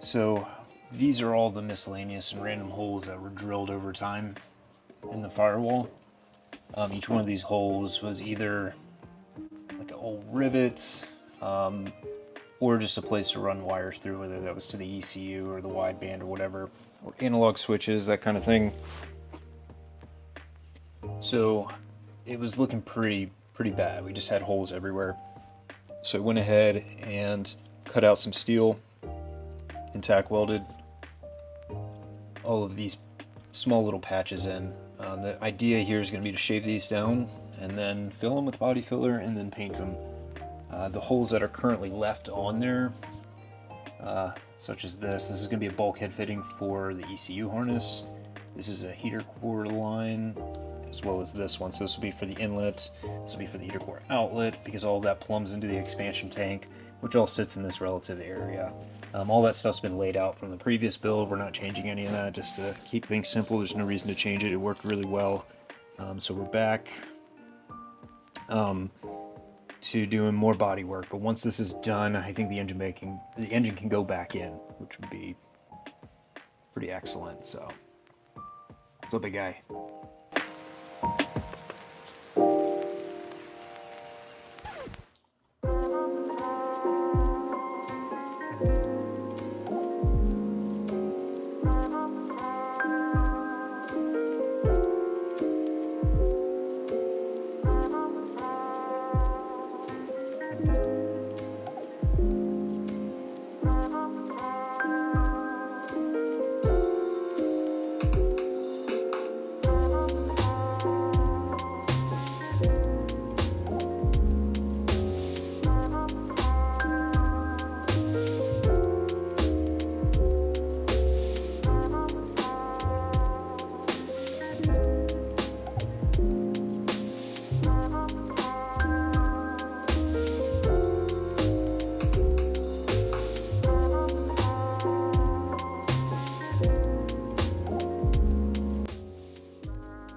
So these are all the miscellaneous and random holes that were drilled over time in the firewall. Each one of these holes was either like an old rivet or just a place to run wires through, whether that was to the ECU or the wideband or whatever, or analog switches, that kind of thing. So it was looking pretty bad. We just had holes everywhere. So I went ahead and cut out some steel and tack welded all of these small little patches in. The idea here is going to be to shave these down and then fill them with body filler and then paint them. The holes that are currently left on there, such as this is going to be a bulkhead fitting for the ECU harness. This is a heater core line, as well as this one. So this will be for the inlet, this will be for the heater core outlet, because all of that plumbs into the expansion tank, which all sits in this relative area. All that stuff's been laid out from the previous build. We're not changing any of that, just to keep things simple. There's no reason to change it. It worked really well. So we're back to doing more body work. But once this is done, I think the engine can go back in, which would be pretty excellent. So, what's up, big guy?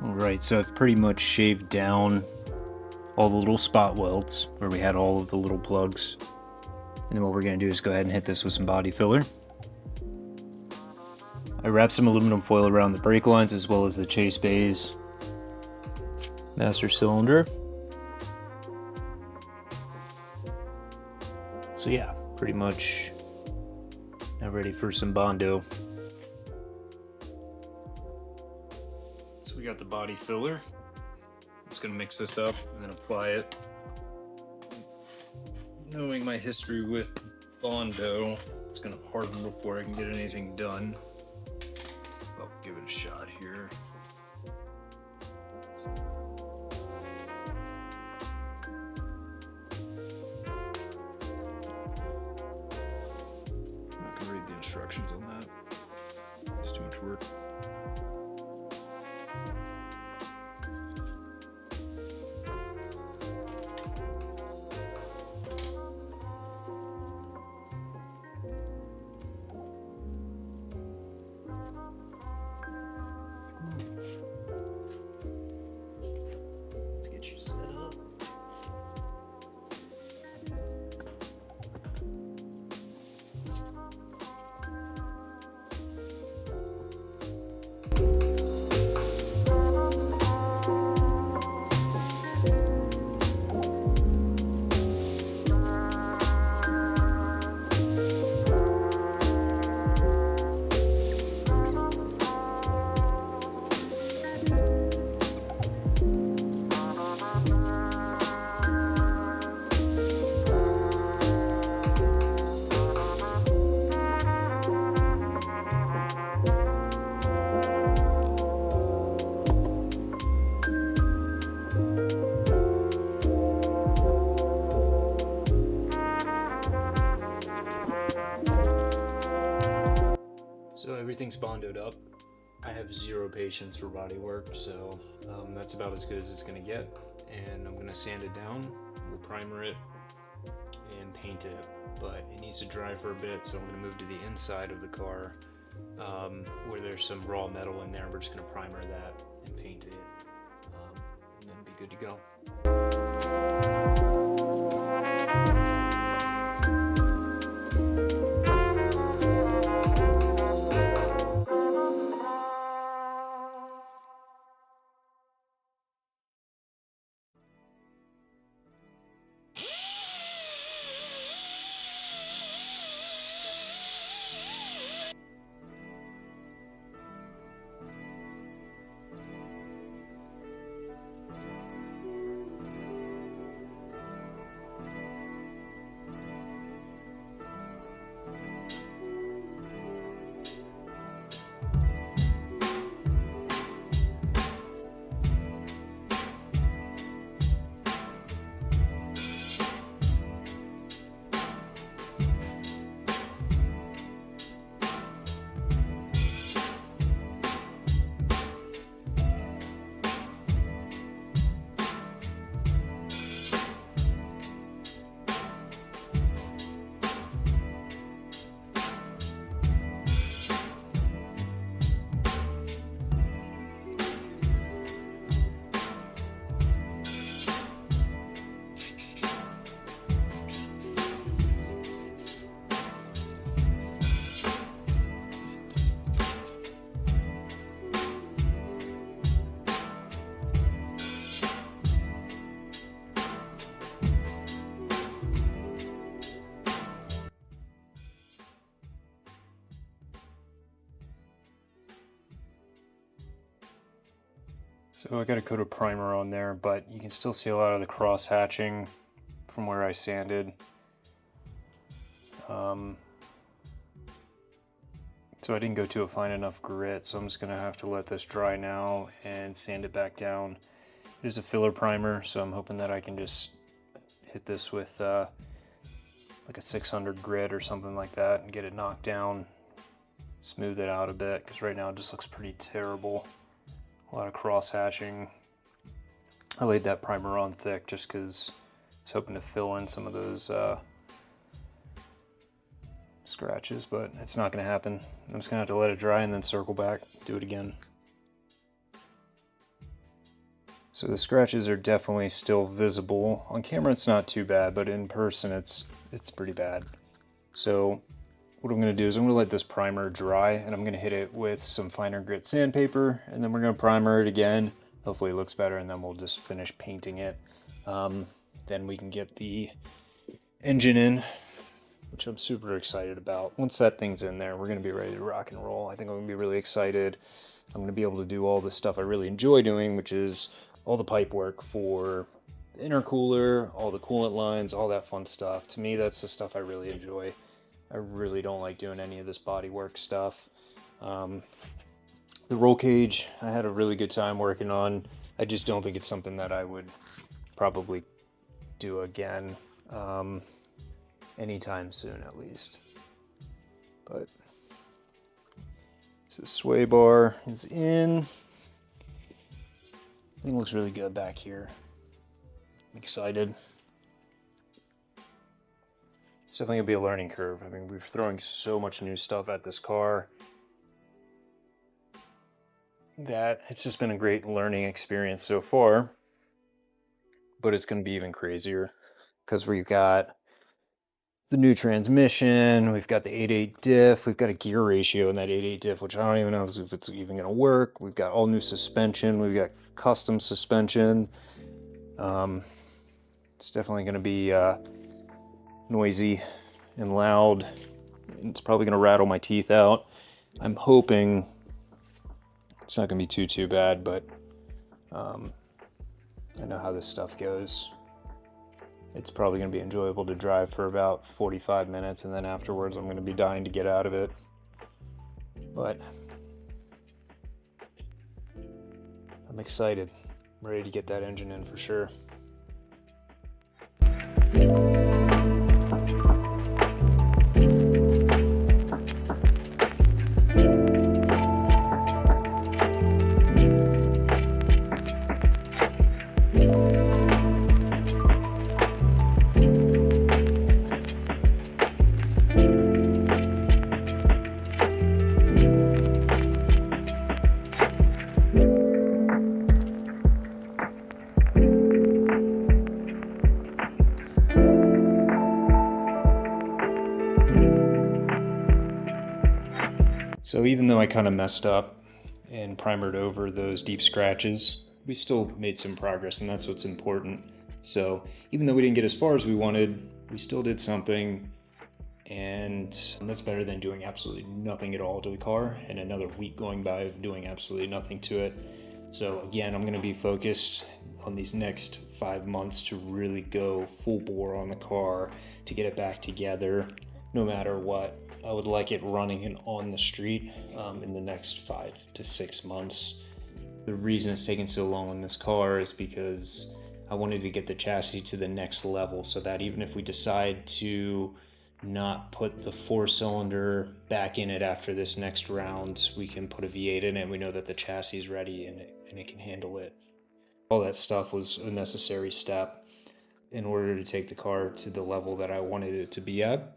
Alright, so I've pretty much shaved down all the little spot welds where we had all of the little plugs. And then what we're going to do is go ahead and hit this with some body filler. I wrapped some aluminum foil around the brake lines as well as the chase bays, master cylinder. So yeah, pretty much now ready for some Bondo. So we got the body filler. I'm just gonna mix this up and then apply it. Knowing my history with Bondo, it's gonna harden before I can get anything done. I'll give it a shot here. I'm not gonna read the instructions on that. It's too much work. Let's get you set up. So everything's bondoed up. I have zero patience for body work, so that's about as good as it's gonna get. And I'm gonna sand it down, we'll primer it, and paint it. But it needs to dry for a bit, so I'm gonna move to the inside of the car where there's some raw metal in there. We're just gonna primer that and paint it, and then be good to go. So I got a coat of primer on there, but you can still see a lot of the cross hatching from where I sanded. So I didn't go to a fine enough grit, so I'm just gonna have to let this dry now and sand it back down. There's a filler primer, so I'm hoping that I can just hit this with like a 600 grit or something like that and get it knocked down, smooth it out a bit, because right now it just looks pretty terrible. A lot of cross hatching. I laid that primer on thick just because I was hoping to fill in some of those scratches, but it's not going to happen. I'm just going to have to let it dry and then circle back, do it again. So the scratches are definitely still visible. On camera it's not too bad, but in person it's pretty bad. So what I'm going to do is I'm going to let this primer dry and I'm going to hit it with some finer grit sandpaper, and then we're going to primer it again. Hopefully it looks better, and then we'll just finish painting it. Then we can get the engine in, which I'm super excited about. Once that thing's in there, we're going to be ready to rock and roll. I think I'm going to be really excited. I'm going to be able to do all the stuff I really enjoy doing, which is all the pipe work for the intercooler, all the coolant lines, all that fun stuff. To me, that's the stuff I really enjoy. I really don't like doing any of this bodywork stuff. The roll cage, I had a really good time working on. I just don't think it's something that I would probably do again anytime soon, at least. But so the sway bar is in. Thing looks really good back here. I'm excited. It's definitely gonna be a learning curve. I mean, we're throwing so much new stuff at this car that it's just been a great learning experience so far. But it's gonna be even crazier because we've got the new transmission, we've got the 8.8 diff, we've got a gear ratio in that 8.8 diff, which I don't even know if it's even gonna work. We've got all new suspension, we've got custom suspension. It's definitely gonna be noisy and loud. It's probably gonna rattle my teeth out. I'm hoping it's not gonna be too bad, but I know how this stuff goes. It's probably gonna be enjoyable to drive for about 45 minutes, and then afterwards I'm gonna be dying to get out of it. But I'm excited. I'm ready to get that engine in for sure. So even though I kind of messed up and primered over those deep scratches, we still made some progress, and that's what's important. So even though we didn't get as far as we wanted, we still did something, and that's better than doing absolutely nothing at all to the car and another week going by of doing absolutely nothing to it. So again, I'm going to be focused on these next 5 months to really go full bore on the car to get it back together no matter what. I would like it running and on the street in the next 5 to 6 months. The reason it's taken so long on this car is because I wanted to get the chassis to the next level, so that even if we decide to not put the 4-cylinder back in it after this next round, we can put a V8 in it and we know that the chassis is ready and it can handle it. All that stuff was a necessary step in order to take the car to the level that I wanted it to be at.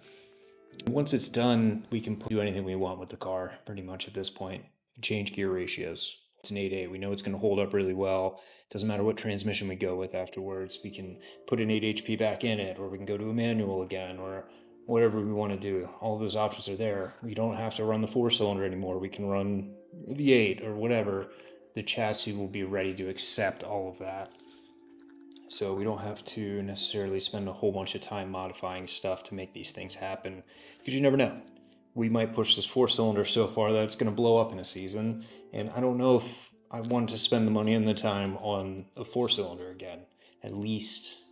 Once it's done, we can do anything we want with the car, pretty much at this point. Change gear ratios. It's an 8.8. We know it's going to hold up really well. Doesn't matter what transmission we go with afterwards. We can put an 8 HP back in it, or we can go to a manual again, or whatever we want to do. All those options are there. We don't have to run the 4-cylinder anymore. We can run the 8 or whatever. The chassis will be ready to accept all of that. So we don't have to necessarily spend a whole bunch of time modifying stuff to make these things happen, because you never know. We might push this 4-cylinder so far that it's going to blow up in a season, and I don't know if I wanted to spend the money and the time on a 4-cylinder again. At least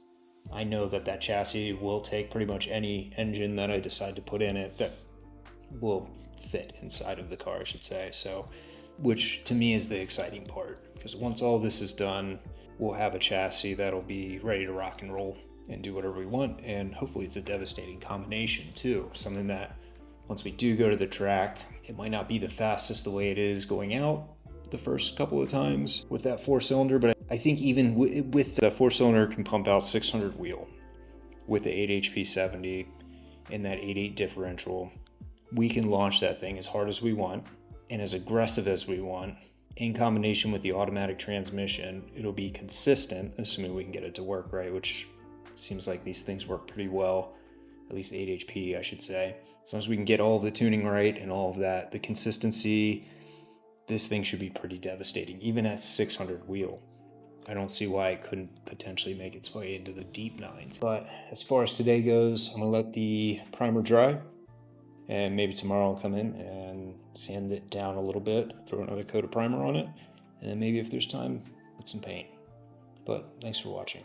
I know that that chassis will take pretty much any engine that I decide to put in it that will fit inside of the car, I should say. So, which to me is the exciting part, because once all this is done, we'll have a chassis that'll be ready to rock and roll and do whatever we want. And hopefully it's a devastating combination too. Something that once we do go to the track, it might not be the fastest the way it is going out the first couple of times with that 4-cylinder, but I think even with the 4-cylinder can pump out 600 wheel with the 8 HP 70 and that 8.8 differential. We can launch that thing as hard as we want and as aggressive as we want. In combination with the automatic transmission, it'll be consistent, assuming we can get it to work right, which seems like these things work pretty well, at least 8 HP, I should say. As long as we can get all of the tuning right and all of that, the consistency, this thing should be pretty devastating, even at 600 wheel. I don't see why it couldn't potentially make its way into the deep nines. But as far as today goes, I'm gonna let the primer dry, and maybe tomorrow I'll come in and sand it down a little bit, throw another coat of primer on it, and then maybe if there's time, put some paint. But thanks for watching.